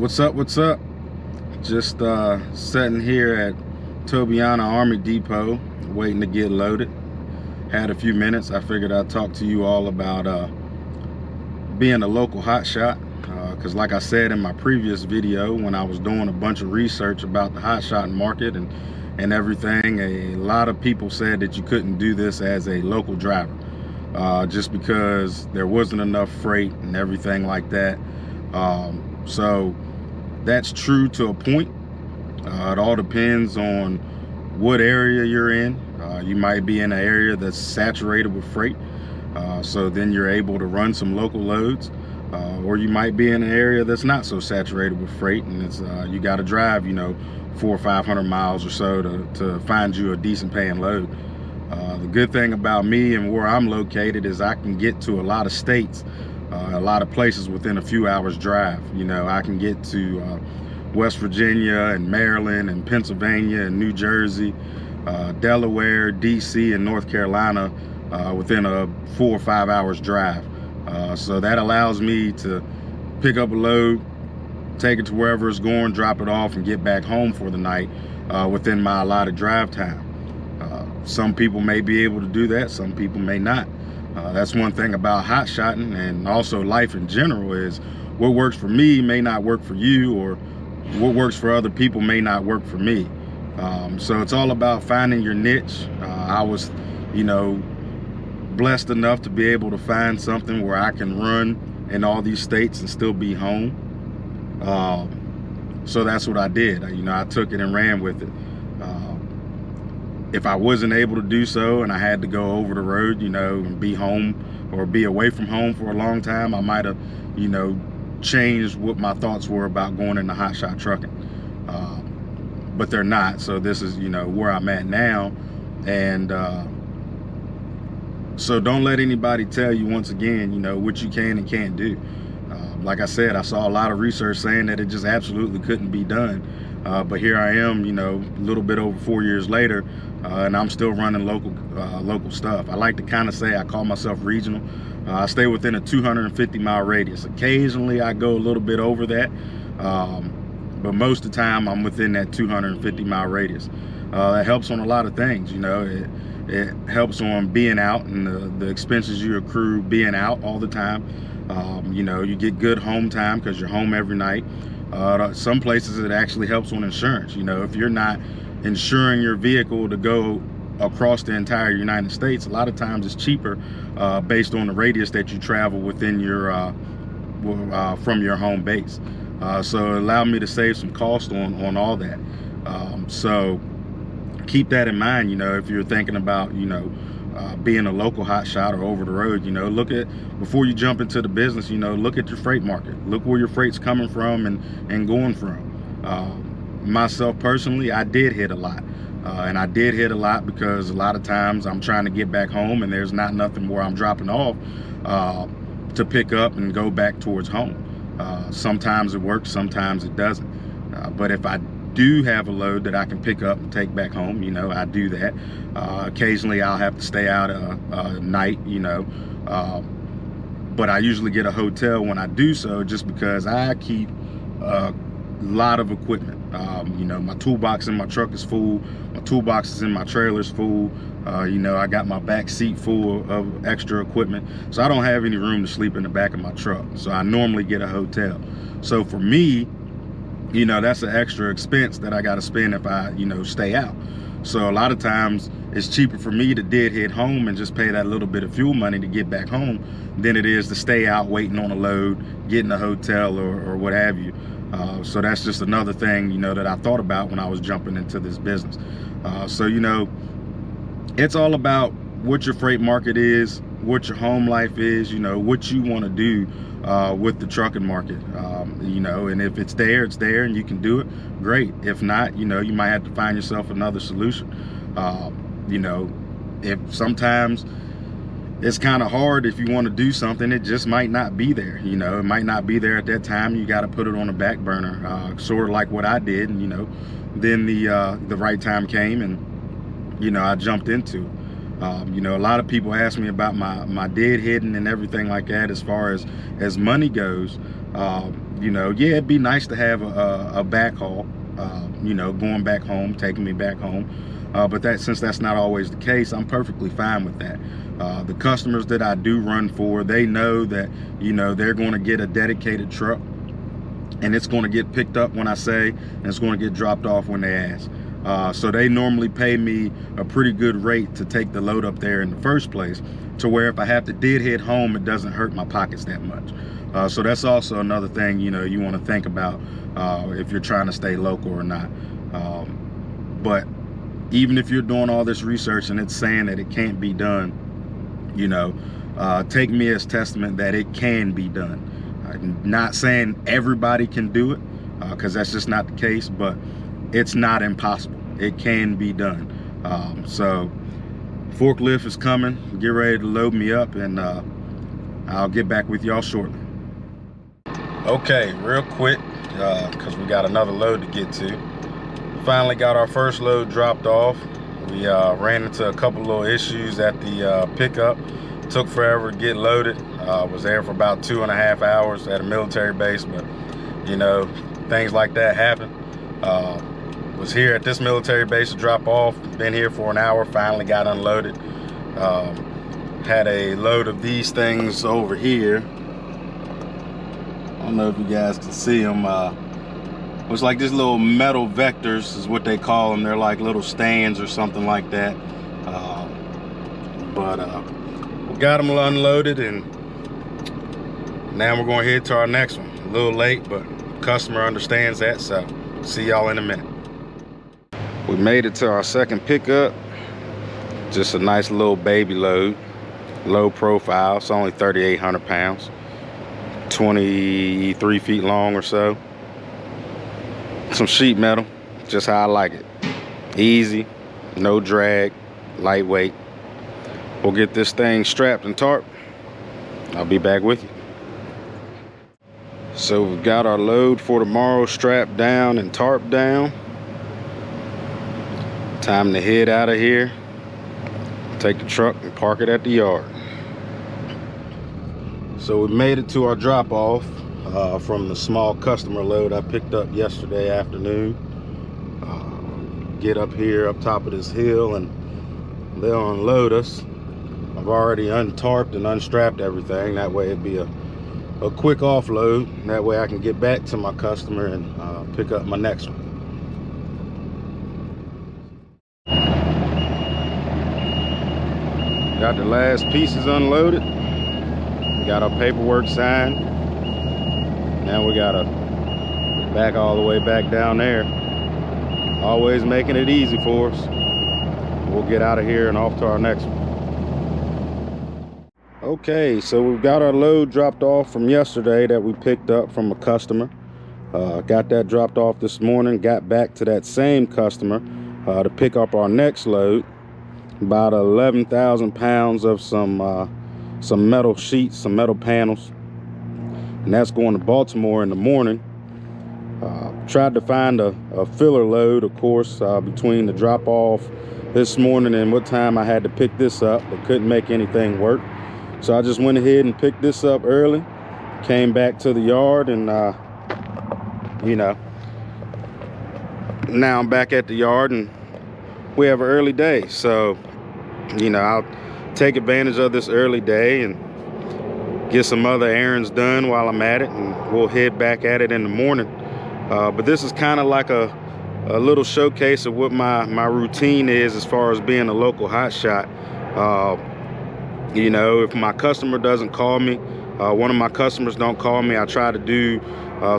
What's up? What's up? Just sitting here at Tobiana Army Depot waiting to get loaded. Had a few minutes. I figured I'd talk to you all about being a local hotshot, because like I said in my previous video, when I was doing a bunch of research about the hotshot market and everything, a lot of people said that you couldn't do this as a local driver, just because there wasn't enough freight and everything like that. So that's true to a point. It all depends on what area you're in. You might be in an area that's saturated with freight, so then you're able to run some local loads, or you might be in an area that's not so saturated with freight, and it's you got to drive 400 or 500 miles or so to find you a decent paying load. The good thing about me and where I'm located is I can get to a lot of states, a lot of places within a few hours drive. I can get to West Virginia and Maryland and Pennsylvania and New Jersey, Delaware, DC, and North Carolina within a 4 or 5 hours drive. So that allows me to pick up a load, take it to wherever it's going, drop it off, and get back home for the night within my allotted drive time. Some people may be able to do that, some people may not. That's one thing about hotshotting, and also life in general, is what works for me may not work for you, or what works for other people may not work for me. So it's all about finding your niche. I was blessed enough to be able to find something where I can run in all these states and still be home. So that's what I did. I took it and ran with it. If I wasn't able to do so and I had to go over the road, and be home or be away from home for a long time, I might have, changed what my thoughts were about going into hotshot trucking. But they're not. So this is, where I'm at now. And so don't let anybody tell you, once again, what you can and can't do. Like I said, I saw a lot of research saying that it just absolutely couldn't be done. But here I am, a little bit over 4 years later, and I'm still running local stuff. I like to kind of say I call myself regional. I stay within a 250-mile radius. Occasionally I go a little bit over that, but most of the time I'm within that 250-mile radius. That helps on a lot of things. It helps on being out and the expenses you accrue being out all the time. You get good home time because you're home every night. Some places it actually helps on insurance. If you're not insuring your vehicle to go across the entire United States, a lot of times it's cheaper based on the radius that you travel within your from your home base. So it allowed me to save some cost on all that. So keep that in mind, if you're thinking about being a local hotshot or over the road. Look at, before you jump into the business, look at your freight market. Look where your freight's coming from and going from. Myself personally, I did hit a lot. And I did hit a lot because a lot of times I'm trying to get back home and there's not nothing where I'm dropping off to pick up and go back towards home. Sometimes it works, sometimes it doesn't. But if I do have a load that I can pick up and take back home, I do that. Occasionally I'll have to stay out a night, but I usually get a hotel when I do so, just because I keep a lot of equipment. My toolbox in my truck is full, my toolboxes in my trailer is full. I got my back seat full of extra equipment, so I don't have any room to sleep in the back of my truck. So I normally get a hotel. So for me, that's an extra expense that I got to spend if I, stay out. So a lot of times it's cheaper for me to hit home and just pay that little bit of fuel money to get back home than it is to stay out waiting on a load, getting a hotel or what have you. So that's just another thing, that I thought about when I was jumping into this business. So, it's all about what your freight market is, what your home life is, what you want to do with the trucking market. And if it's there and you can do it, great. If not, you might have to find yourself another solution. If sometimes it's kind of hard, if you want to do something, it just might not be there. It might not be there at that time. You got to put it on the back burner, sort of like what I did. And then the right time came, and I jumped into it. A lot of people ask me about my deadheading and everything like that. As far as money goes, You know, yeah, it'd be nice to have a backhaul, you know, going back home, taking me back home. But since that's not always the case, I'm perfectly fine with that. The customers that I do run for, they know that, you know, they're going to get a dedicated truck, and it's going to get picked up when I say, and it's going to get dropped off when they ask. So they normally pay me a pretty good rate to take the load up there in the first place, to where if I have to deadhead home, it doesn't hurt my pockets that much. So that's also another thing, you know, you want to think about if you're trying to stay local or not. But even if you're doing all this research and it's saying that it can't be done, you know, take me as testament that it can be done. I'm not saying everybody can do it, because that's just not the case, but it's not impossible. It can be done. So forklift is coming. Get ready to load me up, and I'll get back with y'all shortly. Okay, real quick, because we got another load to get to. Finally got our first load dropped off. We ran into a couple little issues at the pickup. Took forever to get loaded. Was there for about 2.5 hours at a military base, but you know, things like that happen. Was here at this military base to drop off. Been here for an hour. Finally got unloaded. Had a load of these things over here. I don't know if you guys can see them. It's like these little metal vectors is what they call them. They're like little stands or something like that. We got them unloaded, and now we're going to head to our next one. A little late, but customer understands that, so see y'all in a minute. We made it to our second pickup. Just a nice little baby load, low profile. It's only 3,800 pounds, 23 feet long or so. Some sheet metal, just how I like it. Easy, no drag, lightweight. We'll get this thing strapped and tarped. I'll be back with you. So we've got our load for tomorrow strapped down and tarped down. Time to head out of here. Take the truck and park it at the yard. So we made it to our drop off from the small customer load I picked up yesterday afternoon. Get up here up top of this hill and they'll unload us. I've already untarped and unstrapped everything. That way it'd be a quick offload. That way I can get back to my customer and pick up my next one. Got the last pieces unloaded. We got our paperwork signed. Now we gotta back all the way back down there. Always making it easy for us. We'll get out of here and off to our next one. Okay, so we've got our load dropped off from yesterday that we picked up from a customer. Got that dropped off this morning. Got back to that same customer to pick up our next load. About 11,000 pounds of some metal sheets, some metal panels. And that's going to Baltimore in the morning. Tried to find a filler load, of course, between the drop off this morning and what time I had to pick this up, but couldn't make anything work. So I just went ahead and picked this up early, came back to the yard, and you know, now I'm back at the yard and we have an early day. So, you know, I'll take advantage of this early day and get some other errands done while I'm at it, and we'll head back at it in the morning. But this is kind of like a little showcase of what my routine is as far as being a local hotshot. You know, if my customer doesn't call me, one of my customers don't call me, I try to do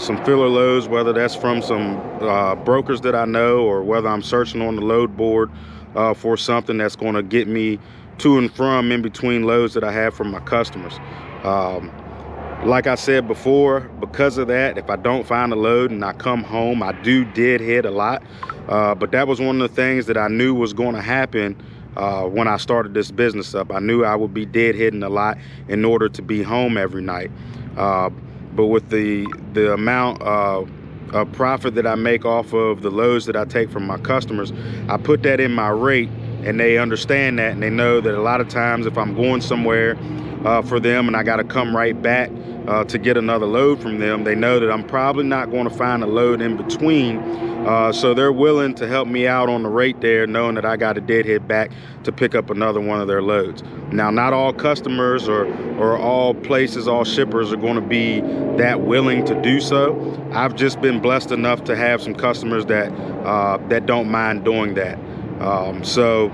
some filler loads, whether that's from some brokers that I know, or whether I'm searching on the load board for something that's going to get me to and from in between loads that I have from my customers. Like I said before, because of that, if I don't find a load and I come home, I do deadhead a lot. But that was one of the things that I knew was going to happen when I started this business up. I knew I would be deadheading a lot in order to be home every night. But with the amount of profit that I make off of the loads that I take from my customers, I put that in my rate, and they understand that, and they know that a lot of times if I'm going somewhere for them and I got to come right back, to get another load from them. They know that I'm probably not going to find a load in between, so they're willing to help me out on the rate there, knowing that I got a deadhead back to pick up another one of their loads. Now, not all customers or all places, all shippers are going to be that willing to do so. I've just been blessed enough to have some customers that that don't mind doing that. So,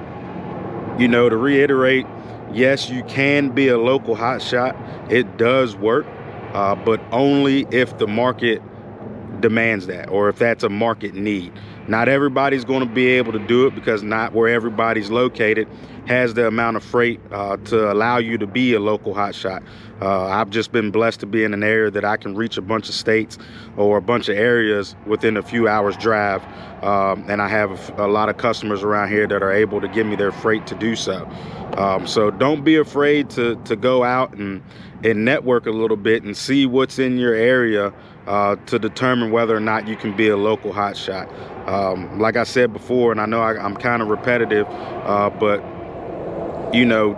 you know, to reiterate, yes, you can be a local hotshot. It does work, but only if the market demands that, or if that's a market need. Not everybody's going to be able to do it, because not where everybody's located has the amount of freight to allow you to be a local hotshot. I've just been blessed to be in an area that I can reach a bunch of states or a bunch of areas within a few hours drive, and I have a lot of customers around here that are able to give me their freight to do so. So don't be afraid to go out and network a little bit and see what's in your area to determine whether or not you can be a local hotshot. Like I said before, and I know I'm kind of repetitive, but you know,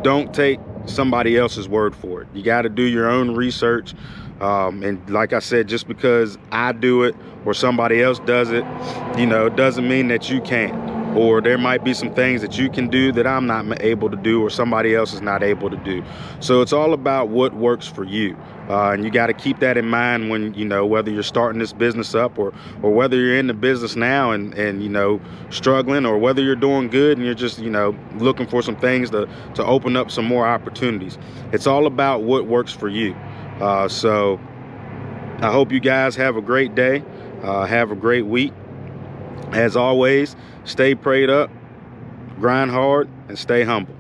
don't take somebody else's word for it. You got to do your own research. And like I said, just because I do it or somebody else does it, you know, it doesn't mean that you can't. Or there might be some things that you can do that I'm not able to do, or somebody else is not able to do. So it's all about what works for you. And you got to keep that in mind when, you know, whether you're starting this business up or whether you're in the business now and you know, struggling, or whether you're doing good and you're just, you know, looking for some things to open up some more opportunities. It's all about what works for you. So I hope you guys have a great day. Have a great week. As always, stay prayed up, grind hard, and stay humble.